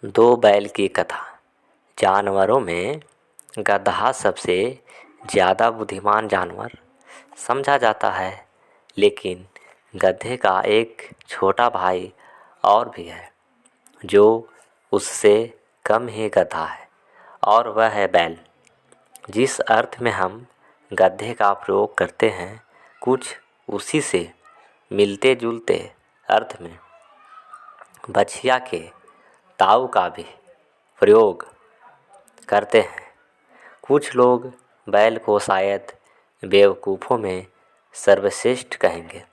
दो बैल की कथा। जानवरों में गधा सबसे ज़्यादा बुद्धिमान जानवर समझा जाता है, लेकिन गधे का एक छोटा भाई और भी है जो उससे कम ही गधा है, और वह है बैल। जिस अर्थ में हम गधे का प्रयोग करते हैं, कुछ उसी से मिलते जुलते अर्थ में बछिया के ताऊ का भी प्रयोग करते हैं। कुछ लोग बैल को शायद बेवकूफ़ों में सर्वश्रेष्ठ कहेंगे,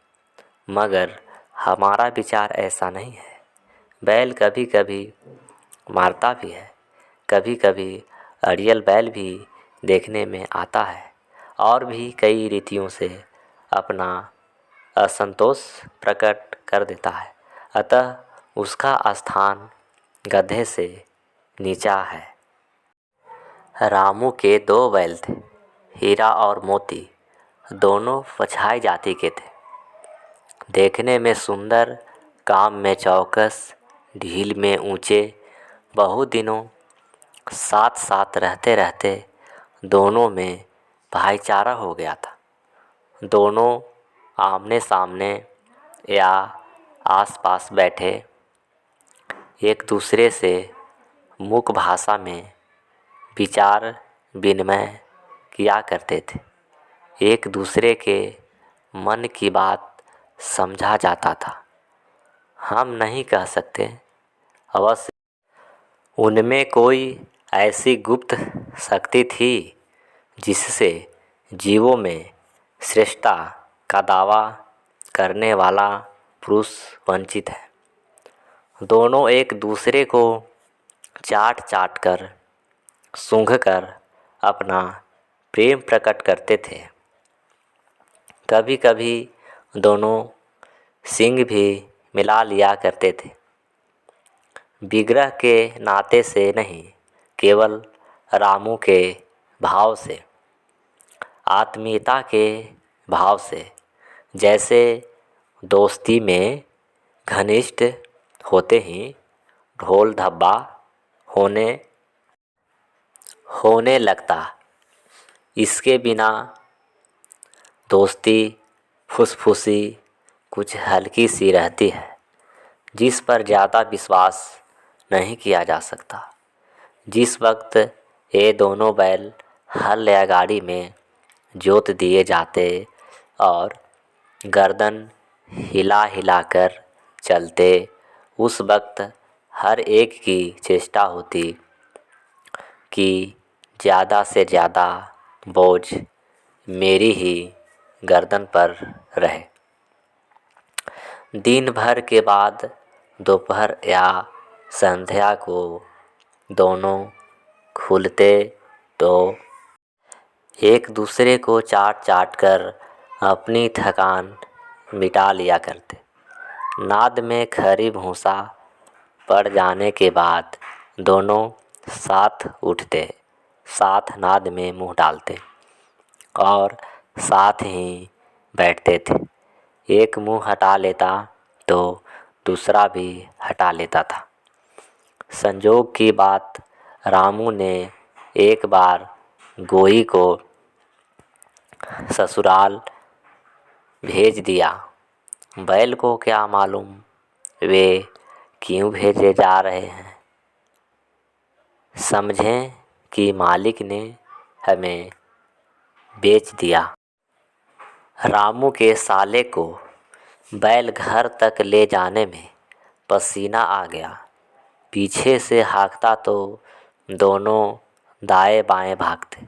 मगर हमारा विचार ऐसा नहीं है। बैल कभी कभी मारता भी है, कभी कभी अड़ियल बैल भी देखने में आता है, और भी कई रीतियों से अपना असंतोष प्रकट कर देता है। अतः उसका स्थान गधे से नीचा है। रामू के दो बैल थे, हीरा और मोती। दोनों पछाई जाति के थे, देखने में सुंदर, काम में चौकस, ढील में ऊंचे। बहुत दिनों साथ साथ रहते रहते दोनों में भाईचारा हो गया था। दोनों आमने सामने या आसपास बैठे एक दूसरे से मुख भाषा में विचार विनिमय किया करते थे। एक दूसरे के मन की बात समझा जाता था। हम नहीं कह सकते अवश्य उनमें कोई ऐसी गुप्त शक्ति थी जिससे जीवों में श्रेष्ठता का दावा करने वाला पुरुष वंचित है। दोनों एक दूसरे को चाट चाट कर, सूंघ कर अपना प्रेम प्रकट करते थे। कभी कभी दोनों सींग भी मिला लिया करते थे। विग्रह के नाते से नहीं, केवल रामू के भाव से, आत्मीयता के भाव से। जैसे दोस्ती में घनिष्ठ होते ही ढोल ढब्बा होने लगता। इसके बिना दोस्ती फुसफुसी कुछ हल्की सी रहती है, जिस पर ज़्यादा विश्वास नहीं किया जा सकता। जिस वक्त ये दोनों बैल हल या गाड़ी में जोत दिए जाते और गर्दन हिला हिला कर चलते, उस वक्त हर एक की चेष्टा होती कि ज़्यादा से ज़्यादा बोझ मेरी ही गर्दन पर रहे। दिन भर के बाद दोपहर या संध्या को दोनों खुलते तो एक दूसरे को चाट चाट कर अपनी थकान मिटा लिया करते। नाद में खरी भूसा पड़ जाने के बाद दोनों साथ उठते, साथ नाद में मुंह डालते और साथ ही बैठते थे। एक मुंह हटा लेता तो दूसरा भी हटा लेता था। संजोग की बात, रामू ने एक बार गोई को ससुराल भेज दिया। बैल को क्या मालूम वे क्यों भेजे जा रहे हैं। समझें कि मालिक ने हमें बेच दिया। रामू के साले को बैल घर तक ले जाने में पसीना आ गया। पीछे से हाँकता तो दोनों दाएं बाएं भागते।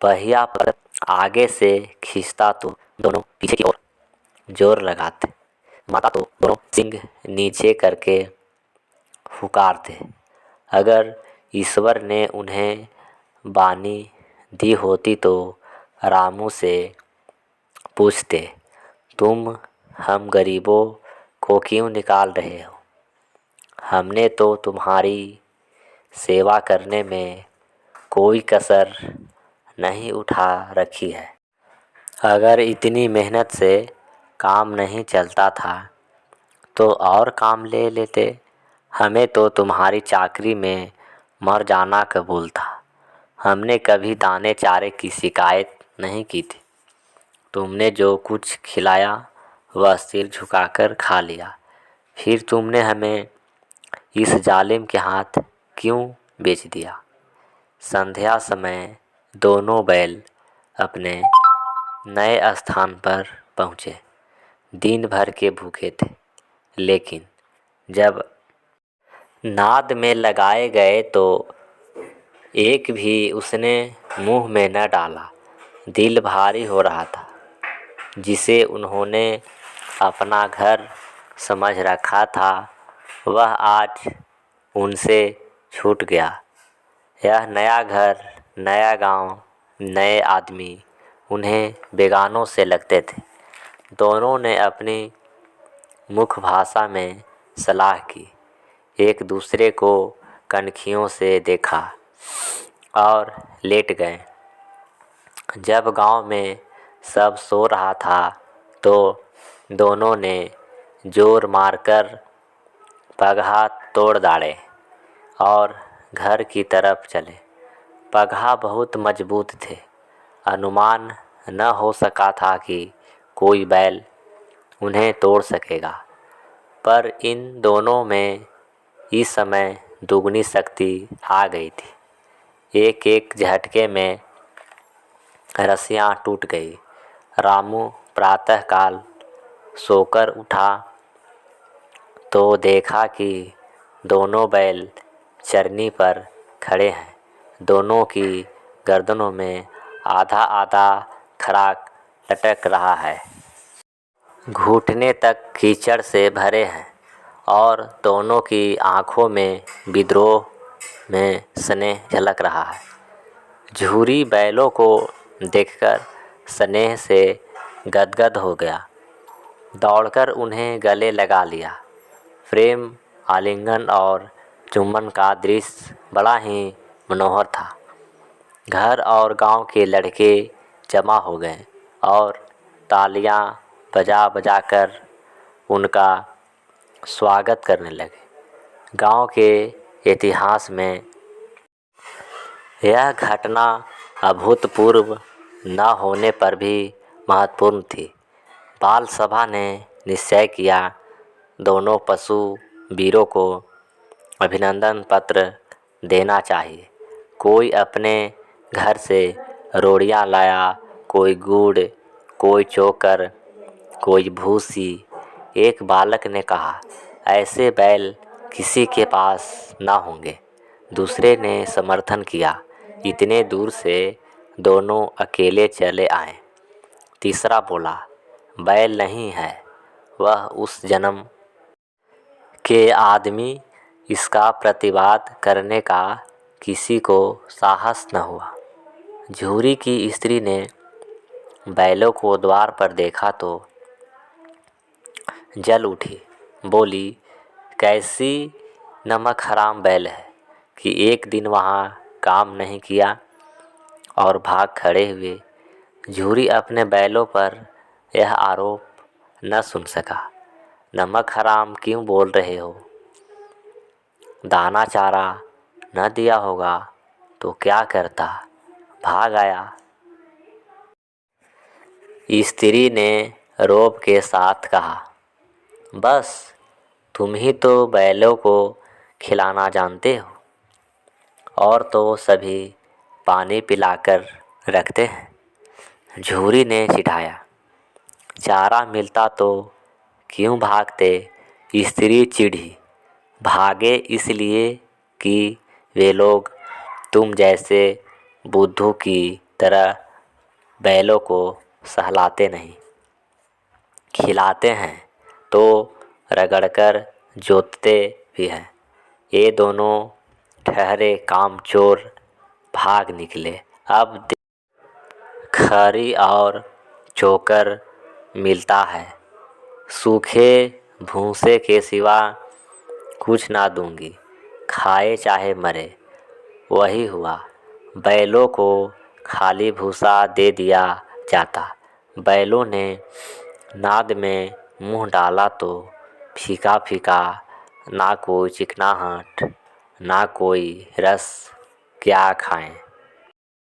पहिया पर आगे से खींचता तो दोनों पीछे की ओर जोर लगाते। माता तो दोनों सींग नीचे करके पुकारते। अगर ईश्वर ने उन्हें बानी दी होती तो रामू से पूछते, तुम हम गरीबों को क्यों निकाल रहे हो? हमने तो तुम्हारी सेवा करने में कोई कसर नहीं उठा रखी है। अगर इतनी मेहनत से काम नहीं चलता था तो और काम ले लेते। हमें तो तुम्हारी चाकरी में मर जाना कबूल था। हमने कभी दाने चारे की शिकायत नहीं की थी। तुमने जो कुछ खिलाया वह सिर झुकाकर खा लिया। फिर तुमने हमें इस जालिम के हाथ क्यों बेच दिया? संध्या समय दोनों बैल अपने नए स्थान पर पहुँचे। दिन भर के भूखे थे, लेकिन जब नाद में लगाए गए तो एक भी उसने मुंह में न डाला। दिल भारी हो रहा था। जिसे उन्होंने अपना घर समझ रखा था वह आज उनसे छूट गया। यह नया घर, नया गांव, नए आदमी उन्हें बेगानों से लगते थे। दोनों ने अपनी मुख भाषा में सलाह की, एक दूसरे को कनखियों से देखा और लेट गए। जब गांव में सब सो रहा था तो दोनों ने जोर मारकर पगहा तोड़ डाले और घर की तरफ चले। पगहा बहुत मजबूत थे। अनुमान न हो सका था कि कोई बैल उन्हें तोड़ सकेगा, पर इन दोनों में इस समय दुगनी शक्ति आ गई थी। एक एक झटके में रस्सियाँ टूट गई। रामू प्रातःकाल सोकर उठा तो देखा कि दोनों बैल चरनी पर खड़े हैं। दोनों की गर्दनों में आधा आधा खराक लटक रहा है। घुटने तक कीचड़ से भरे हैं और दोनों की आंखों में विद्रोह में स्नेह झलक रहा है। झूरी बैलों को देखकर स्नेह से गदगद हो गया। दौड़कर उन्हें गले लगा लिया। प्रेम, आलिंगन और चुम्बन का दृश्य बड़ा ही मनोहर था। घर और गांव के लड़के जमा हो गए और तालियां बजा बजाकर उनका स्वागत करने लगे। गांव के इतिहास में यह घटना अभूतपूर्व न होने पर भी महत्वपूर्ण थी। बाल सभा ने निश्चय किया, दोनों पशु वीरों को अभिनंदन पत्र देना चाहिए। कोई अपने घर से रोड़ियां लाया, कोई गुड़, कोई चोकर, कोई भूसी। एक बालक ने कहा, ऐसे बैल किसी के पास ना होंगे। दूसरे ने समर्थन किया, इतने दूर से दोनों अकेले चले आए। तीसरा बोला, बैल नहीं है, वह उस जन्म के आदमी। इसका प्रतिवाद करने का किसी को साहस न हुआ। झूरी की स्त्री ने बैलों को द्वार पर देखा तो जल उठी। बोली, कैसी नमक हराम बैल है कि एक दिन वहाँ काम नहीं किया और भाग खड़े हुए। झूरी अपने बैलों पर यह आरोप न सुन सका। नमक हराम क्यों बोल रहे हो? दाना चारा न दिया होगा तो क्या करता? भाग आया। स्त्री ने रोब के साथ कहा, बस तुम ही तो बैलों को खिलाना जानते हो, और तो सभी पानी पिलाकर रखते हैं। झूरी ने चिढ़ाया, चारा मिलता तो क्यों भागते? स्त्री चिढ़ी, भागे इसलिए कि वे लोग तुम जैसे बुद्धू की तरह बैलों को सहलाते नहीं, खिलाते हैं तो रगड़कर जोतते भी हैं। ये दोनों ठहरे कामचोर भाग निकले। अब खरी और चोकर मिलता है, सूखे भूसे के सिवा कुछ ना दूंगी, खाए चाहे मरे। वही हुआ। बैलों को खाली भूसा दे दिया जाता। बैलों ने नाद में मुंह डाला तो फीका फीका ना कोई चिकनाहट, ना कोई रस, क्या खाएं।